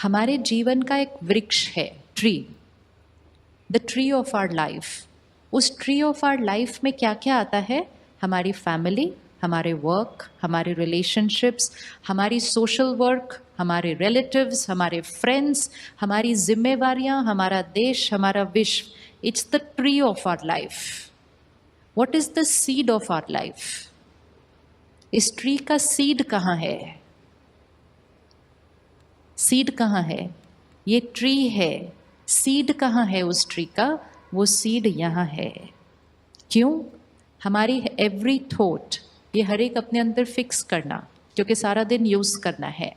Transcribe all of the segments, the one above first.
हमारे जीवन का एक वृक्ष है, tree, the tree of our life. उस ट्री ऑफ आवर लाइफ में क्या क्या आता है? हमारी फैमिली, हमारे वर्क, हमारे रिलेशनशिप्स, हमारी सोशल वर्क, हमारे रिलेटिव्स, हमारे फ्रेंड्स, हमारी जिम्मेवारियां, हमारा देश, हमारा विश्व। It's the tree of our life. What is the seed of our life? इस ट्री का सीड कहाँ है? सीड कहाँ है? ये ट्री है, सीड कहाँ है उस ट्री का? वो सीड यहाँ है। क्यों? हमारी एवरी थॉट, ये हर एक अपने अंदर फिक्स करना, क्योंकि सारा दिन यूज करना है।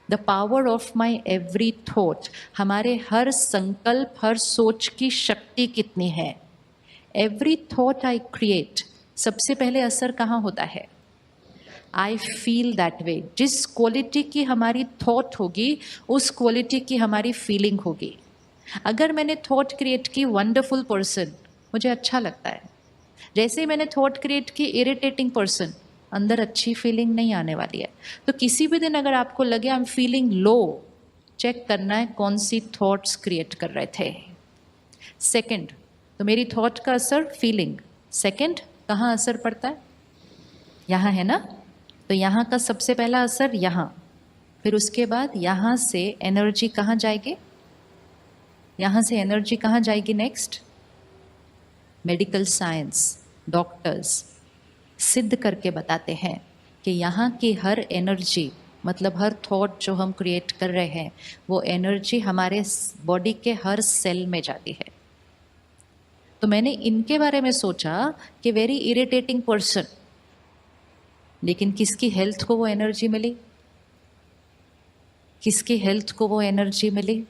The power of my every thought, हमारे हर संकल्प, हर सोच की शक्ति कितनी है। एवरी थॉट आई क्रिएट, सबसे पहले असर कहाँ होता है? I feel that way. जिस क्वालिटी की हमारी थॉट होगी, उस क्वालिटी की हमारी फीलिंग होगी। अगर मैंने थॉट क्रिएट की वंडरफुल पर्सन, मुझे अच्छा लगता है। जैसे ही मैंने थॉट क्रिएट की इरिटेटिंग पर्सन, अंदर अच्छी फीलिंग नहीं आने वाली है। तो किसी भी दिन अगर आपको लगे I am feeling low, check करना है कौन सी थॉट्स क्रिएट कर रहे थे। सेकंड, तो मेरी थॉट का असर फीलिंग। सेकंड, कहाँ असर पड़ता है? यहाँ है ना? तो यहाँ का सबसे पहला असर यहाँ, फिर उसके बाद यहाँ से एनर्जी कहाँ जाएगी? यहाँ से एनर्जी कहाँ जाएगी? नेक्स्ट, मेडिकल साइंस, डॉक्टर्स सिद्ध करके बताते हैं कि यहाँ की हर एनर्जी, मतलब हर थॉट जो हम क्रिएट कर रहे हैं, वो एनर्जी हमारे बॉडी के हर सेल में जाती है। तो मैंने इनके बारे में सोचा कि वेरी इरिटेटिंग पर्सन, लेकिन किसकी हेल्थ को वो एनर्जी मिली? किसकी हेल्थ को वो एनर्जी मिली?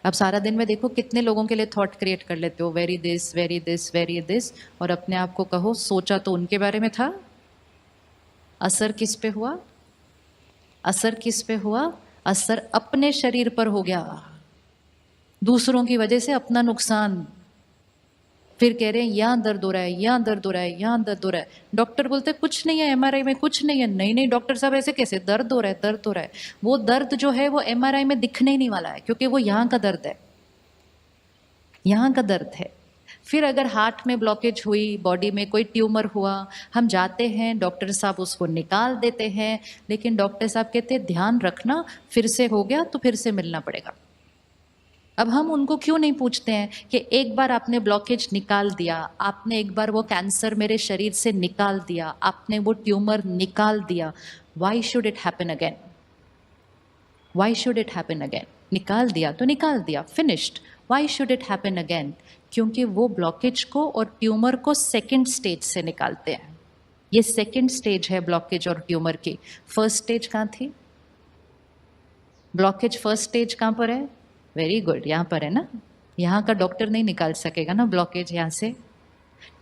अब सारा दिन में देखो कितने लोगों के लिए थॉट क्रिएट कर लेते हो, very this, very this, very this, और अपने आप को कहो सोचा तो उनके बारे में था। असर किस पे हुआ? असर किस पे हुआ? असर अपने शरीर पर हो गया, दूसरों की वजह से अपना नुकसान। फिर कह रहे हैं यहाँ दर्द हो रहा है, यहाँ दर्द हो रहा है, यहाँ दर्द हो रहा है। डॉक्टर बोलते हैं कुछ नहीं है, एमआरआई में कुछ नहीं है। नहीं नहीं डॉक्टर साहब, ऐसे कैसे? दर्द हो रहा है, दर्द हो रहा है। वो दर्द जो है वो एमआरआई में दिखने ही नहीं वाला है, क्योंकि वो यहाँ का दर्द है, यहाँ का दर्द है। फिर अगर हार्ट में ब्लॉकेज हुई, बॉडी में कोई ट्यूमर हुआ, हम जाते हैं, डॉक्टर साहब उसको निकाल देते हैं, लेकिन डॉक्टर साहब कहते हैं ध्यान रखना, फिर से हो गया तो फिर से मिलना पड़ेगा। अब हम उनको क्यों नहीं पूछते हैं कि एक बार आपने ब्लॉकेज निकाल दिया, आपने एक बार वो कैंसर मेरे शरीर से निकाल दिया, आपने वो ट्यूमर निकाल दिया, why should it happen again? Why should it happen again? निकाल दिया तो निकाल दिया, finished. Why should it happen again? क्योंकि वो ब्लॉकेज को और ट्यूमर को सेकेंड स्टेज से निकालते हैं। ये सेकेंड स्टेज है ब्लॉकेज और ट्यूमर की। फर्स्ट स्टेज कहाँ थी? ब्लॉकेज फर्स्ट स्टेज कहाँ पर है? वेरी गुड, यहाँ पर है ना। यहाँ का डॉक्टर नहीं निकाल सकेगा ना ब्लॉकेज यहाँ से।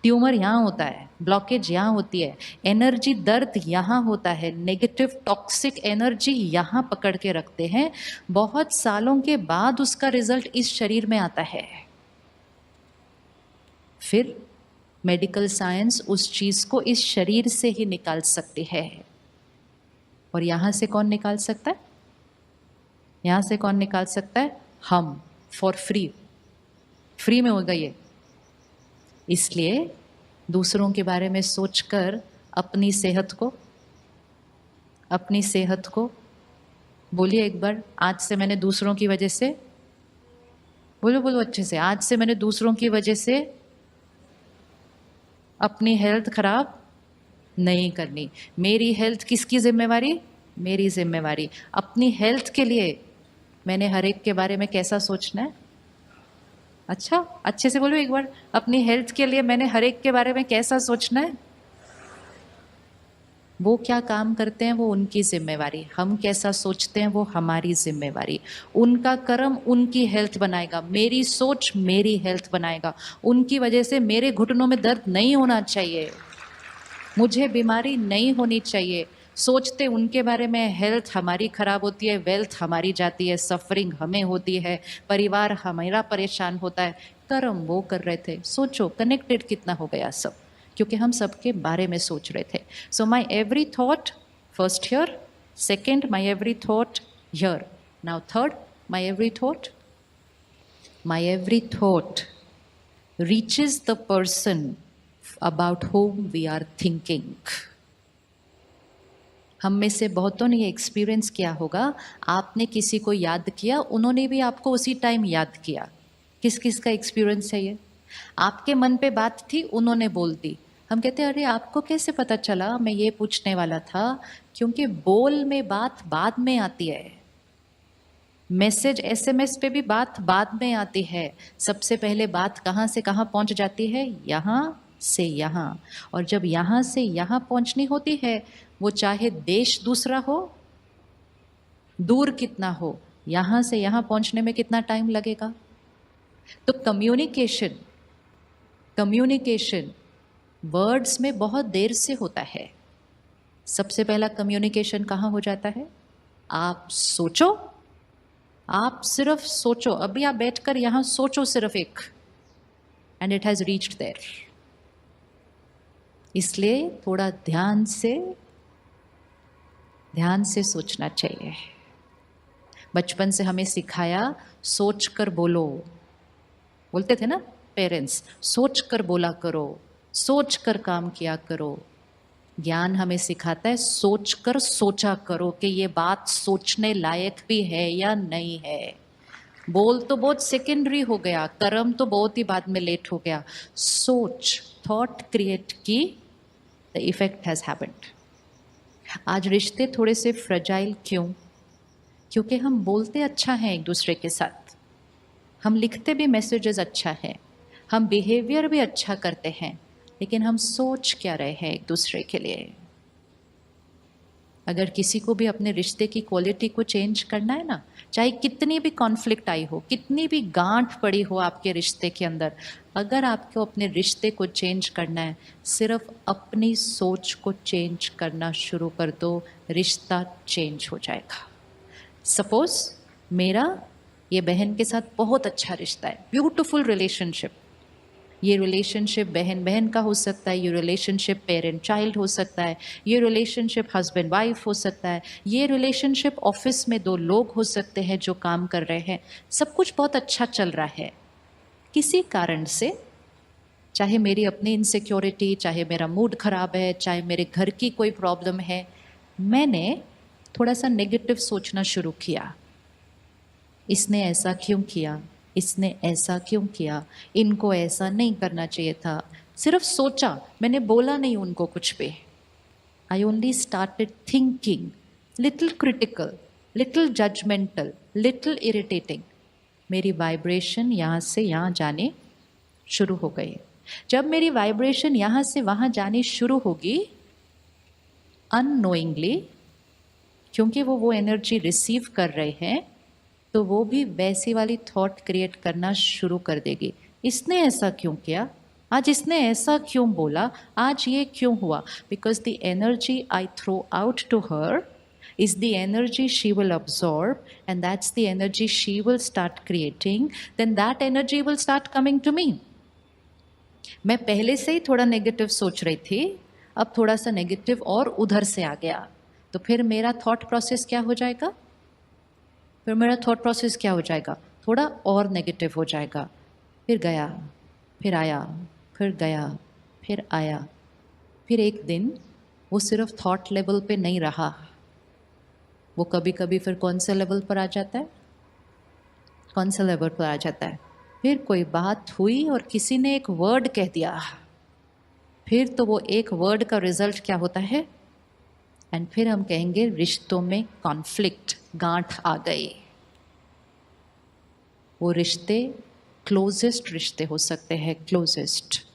ट्यूमर यहाँ होता है, ब्लॉकेज यहाँ होती है, एनर्जी दर्द यहाँ होता है, नेगेटिव टॉक्सिक एनर्जी यहाँ पकड़ के रखते हैं। बहुत सालों के बाद उसका रिजल्ट इस शरीर में आता है। फिर मेडिकल साइंस उस चीज को इस शरीर से ही निकाल सकती है। और यहाँ से कौन निकाल सकता है? यहाँ से कौन निकाल सकता है? हम, फॉर फ्री। फ्री में होगा ये। इसलिए दूसरों के बारे में सोचकर अपनी सेहत को बोलिए एक बार, आज से मैंने दूसरों की वजह से, बोलो बोलो अच्छे से, आज से मैंने दूसरों की वजह से अपनी हेल्थ खराब नहीं करनी। मेरी हेल्थ किसकी जिम्मेवारी? मेरी जिम्मेवारी। अपनी हेल्थ के लिए मैंने हर एक के बारे में कैसा सोचना है? अच्छा, अच्छे से बोलो एक बार, अपनी हेल्थ के लिए मैंने हर एक के बारे में कैसा सोचना है? वो क्या काम करते हैं वो उनकी जिम्मेवारी, हम कैसा सोचते हैं वो हमारी जिम्मेवारी। उनका कर्म उनकी हेल्थ बनाएगा, मेरी सोच मेरी हेल्थ बनाएगा। उनकी वजह से मेरे घुटनों में दर्द नहीं होना चाहिए, मुझे बीमारी नहीं होनी चाहिए। सोचते उनके बारे में, हेल्थ हमारी खराब होती है, वेल्थ हमारी जाती है, सफरिंग हमें होती है, परिवार हमारा परेशान होता है। कर्म वो कर रहे थे। सोचो कनेक्टेड कितना हो गया सब, क्योंकि हम सबके बारे में सोच रहे थे। So my every thought first here, second my every thought Here. Now third, my every thought. My every thought reaches the person about whom we are thinking. हम में से बहुतों ने ये एक्सपीरियंस किया होगा, आपने किसी को याद किया, उन्होंने भी आपको उसी टाइम याद किया. किस किस का एक्सपीरियंस है ये? आपके मन पे बात थी, उन्होंने बोल दी. हम कहते हैं अरे आपको कैसे पता चला? मैं ये पूछने वाला था. क्योंकि बोल में बात बाद में आती है, मैसेज SMS पे भी बात बाद में आती है. सबसे पहले बात कहाँ से कहाँ पहुँच जाती है? यहाँ से यहाँ. और जब यहाँ से यहाँ पहुँचनी होती है, वो चाहे देश दूसरा हो, दूर कितना हो, यहाँ से यहाँ पहुँचने में कितना टाइम लगेगा? तो कम्युनिकेशन वर्ड्स में बहुत देर से होता है. सबसे पहला कम्युनिकेशन कहाँ हो जाता है? आप सोचो, आप सिर्फ सोचो. अभी आप बैठकर यहाँ सोचो सिर्फ एक, and it has reached there. इसलिए थोड़ा ध्यान से सोचना चाहिए. बचपन से हमें सिखाया सोच कर बोलो. बोलते थे ना पेरेंट्स, सोच कर बोला करो, सोच कर काम किया करो. ज्ञान हमें सिखाता है सोच कर सोचा करो कि ये बात सोचने लायक भी है या नहीं है. बोल तो बहुत सेकेंडरी हो गया, कर्म तो बहुत ही बाद में लेट हो गया. सोच, थॉट क्रिएट की, द इफेक्ट हैज हैपेंड. आज रिश्ते थोड़े से फ्रजाइल क्यों? क्योंकि हम बोलते अच्छा हैं एक दूसरे के साथ, हम लिखते भी मैसेजेस अच्छा है, हम बिहेवियर भी अच्छा करते हैं, लेकिन हम सोच क्या रहे हैं एक दूसरे के लिए. अगर किसी को भी अपने रिश्ते की क्वालिटी को चेंज करना है ना, चाहे कितनी भी कॉन्फ्लिक्ट आई हो, कितनी भी गांठ पड़ी हो आपके रिश्ते के अंदर, अगर आपको अपने रिश्ते को चेंज करना है, सिर्फ अपनी सोच को चेंज करना शुरू कर दो, रिश्ता चेंज हो जाएगा. सपोज मेरा ये बहन के साथ बहुत अच्छा रिश्ता है, ब्यूटीफुल रिलेशनशिप. ये रिलेशनशिप बहन बहन का हो सकता है, ये रिलेशनशिप पेरेंट चाइल्ड हो सकता है, ये रिलेशनशिप हस्बैंड वाइफ हो सकता है, ये रिलेशनशिप ऑफिस में दो लोग हो सकते हैं जो काम कर रहे हैं. सब कुछ बहुत अच्छा चल रहा है. किसी कारण से, चाहे मेरी अपनी इनसिक्योरिटी, चाहे मेरा मूड खराब है, चाहे मेरे घर की कोई प्रॉब्लम है, मैंने थोड़ा सा नेगेटिव सोचना शुरू किया. इसने ऐसा क्यों किया, इसने ऐसा क्यों किया, इनको ऐसा नहीं करना चाहिए था. सिर्फ सोचा, मैंने बोला नहीं उनको कुछ भी. I only started thinking, little critical, little judgmental, little irritating. मेरी वाइब्रेशन यहाँ से यहाँ जाने शुरू हो गई. जब मेरी वाइब्रेशन यहाँ से वहाँ जानी शुरू होगी, अननोइंगली, क्योंकि वो एनर्जी रिसीव कर रहे हैं, तो वो भी वैसी वाली थॉट क्रिएट करना शुरू कर देगी. इसने ऐसा क्यों किया, आज इसने ऐसा क्यों बोला, आज ये क्यों हुआ. Because the energy I throw out to her is the energy she will absorb, and that's the energy she will start creating. Then that energy will start coming to me. मैं पहले से ही थोड़ा नेगेटिव सोच रही थी, अब थोड़ा सा नेगेटिव और उधर से आ गया, तो फिर मेरा थॉट प्रोसेस क्या हो जाएगा, थोड़ा और नेगेटिव हो जाएगा. फिर गया, फिर आया, फिर गया, फिर आया. फिर एक दिन वो सिर्फ थॉट लेवल पे नहीं रहा, वो कभी कभी फिर कौन से लेवल पर आ जाता है, फिर कोई बात हुई और किसी ने एक वर्ड कह दिया, फिर तो वो एक वर्ड का रिजल्ट क्या होता है, एंड फिर हम कहेंगे रिश्तों में कॉन्फ्लिक्ट, गांठ आ गई. वो रिश्ते क्लोजेस्ट रिश्ते हो सकते हैं, क्लोजेस्ट,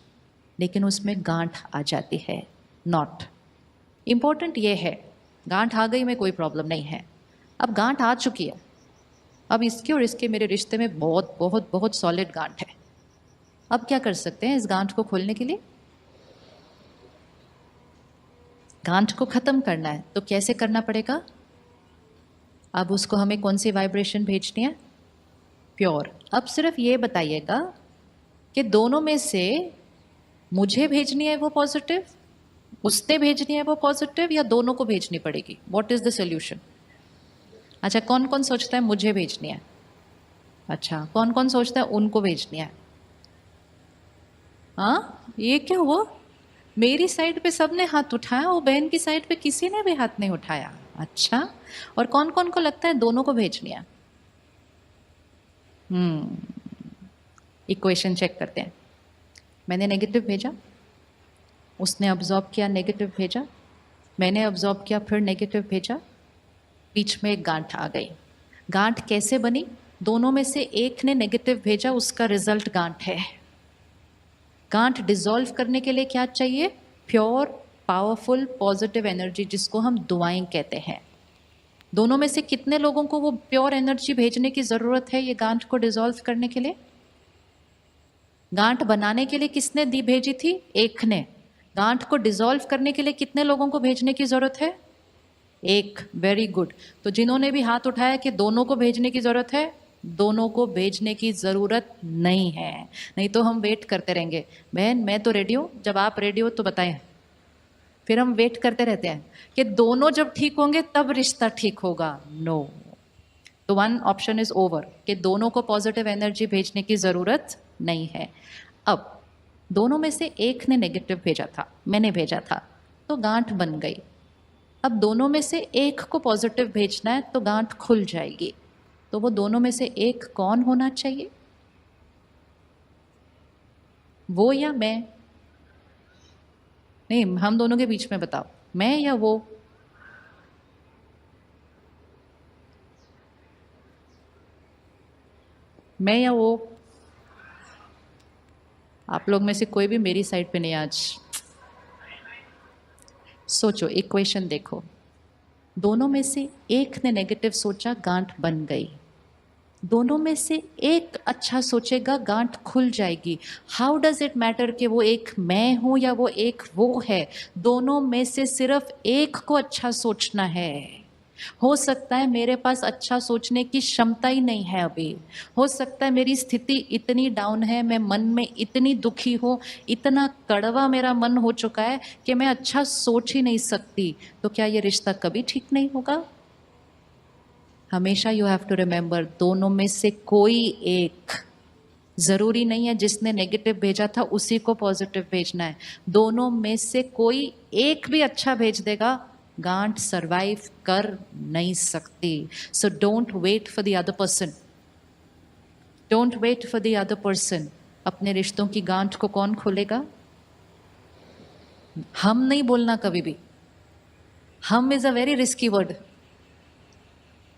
लेकिन उसमें गांठ आ जाती है. नॉट इम्पोर्टेंट ये है, गांठ आ गई में कोई प्रॉब्लम नहीं है. अब गांठ आ चुकी है, अब इसके और इसके मेरे रिश्ते में बहुत बहुत बहुत सॉलिड गांठ है. अब क्या कर सकते हैं इस गांठ को खोलने के लिए? गांठ को ख़त्म करना है तो कैसे करना पड़ेगा? अब उसको हमें कौन सी वाइब्रेशन भेजनी है? प्योर. अब सिर्फ ये बताइएगा कि दोनों में से मुझे भेजनी है वो पॉजिटिव, उसने भेजनी है वो पॉजिटिव, या दोनों को भेजनी पड़ेगी? What is the solution? अच्छा, कौन कौन सोचता है मुझे भेजनी है? अच्छा, कौन कौन सोचता है उनको भेजनी है? हाँ, ये क्या हुआ? मेरी साइड पे सबने हाथ उठाया, वो बहन की साइड पे किसी ने भी हाथ नहीं उठाया। अच्छा, और कौन कौन को लगता है दोनों को भेजनी है? इक्वेशन चेक करते हैं। मैंने नेगेटिव भेजा, उसने अब्जॉर्ब किया, नेगेटिव भेजा, मैंने अब्जॉर्ब किया, फिर नेगेटिव भेजा, बीच में एक गांठ आ गई। गांठ कैसे बनी? दोनों में से एक ने नेगेटिव भेजा, उसका रिजल्ट गांठ है। गांठ डिसॉल्व करने के लिए क्या चाहिए? प्योर पावरफुल पॉजिटिव एनर्जी, जिसको हम दुआएं कहते हैं। दोनों में से कितने लोगों को वो प्योर एनर्जी भेजने की जरूरत है ये गांठ को डिसॉल्व करने के लिए? गांठ बनाने के लिए किसने दी भेजी थी? एक ने। गांठ को डिसॉल्व करने के लिए कितने लोगों को भेजने की जरूरत है? एक। Very good. तो जिन्होंने भी हाथ उठाया कि दोनों को भेजने की जरूरत है, दोनों को भेजने की जरूरत नहीं है। नहीं तो हम वेट करते रहेंगे, बहन मैं तो रेडी हूं, जब आप रेडी हो तो बताएं। फिर हम वेट करते रहते हैं कि दोनों जब ठीक होंगे तब रिश्ता ठीक होगा। नो, तो वन ऑप्शन इज ओवर कि दोनों को पॉजिटिव एनर्जी भेजने की जरूरत नहीं है। अब दोनों में से एक ने नेगेटिव भेजा था, मैंने भेजा था, तो गांठ बन गई। अब दोनों में से एक को पॉजिटिव भेजना है तो गांठ खुल जाएगी। तो वो दोनों में से एक कौन होना चाहिए? वो या मैं? नहीं, हम दोनों के बीच में बताओ, मैं या वो? मैं या वो? आप लोग में से कोई भी मेरी साइड पे नहीं आज। सोचो, इक्वेशन देखो। दोनों में से एक ने नेगेटिव सोचा, गांठ बन गई। दोनों में से एक अच्छा सोचेगा, गांठ खुल जाएगी। हाउ डज इट मैटर कि वो एक मैं हूं या वो एक वो है? दोनों में से सिर्फ एक को अच्छा सोचना है। हो सकता है मेरे पास अच्छा सोचने की क्षमता ही नहीं है अभी। हो सकता है मेरी स्थिति इतनी डाउन है, मैं मन में इतनी दुखी हूँ, इतना कड़वा मेरा मन हो चुका है कि मैं अच्छा सोच ही नहीं सकती। तो क्या ये रिश्ता कभी ठीक नहीं होगा? हमेशा यू हैव टू रिमेंबर, दोनों में से कोई एक, जरूरी नहीं है जिसने नेगेटिव भेजा था उसी को पॉजिटिव भेजना है। दोनों में से कोई एक भी अच्छा भेज देगा, गांठ सरवाइव कर नहीं सकती। So don't wait for the other person, don't wait for the other person. अपने रिश्तों की गांठ को कौन खोलेगा? हम नहीं बोलना कभी भी। हम is a very risky word.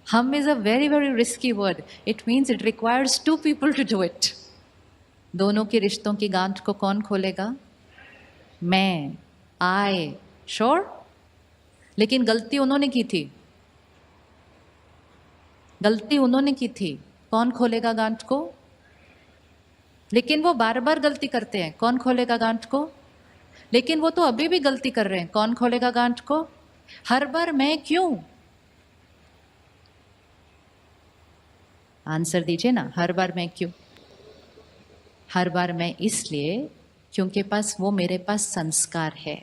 Hum is a very, very risky word. It means it requires two people to do it. दोनों के रिश्तों की गांठ को कौन खोलेगा? मैं, I, sure? लेकिन गलती उन्होंने की थी, गलती उन्होंने की थी। कौन खोलेगा गांठ को? लेकिन वो बार बार गलती करते हैं, कौन खोलेगा गांठ को? लेकिन वो तो अभी भी गलती कर रहे हैं, कौन खोलेगा गांठ को? हर बार मैं क्यों? आंसर दीजिए ना, हर बार मैं क्यों? हर बार मैं इसलिए क्योंकि वो मेरे पास संस्कार है।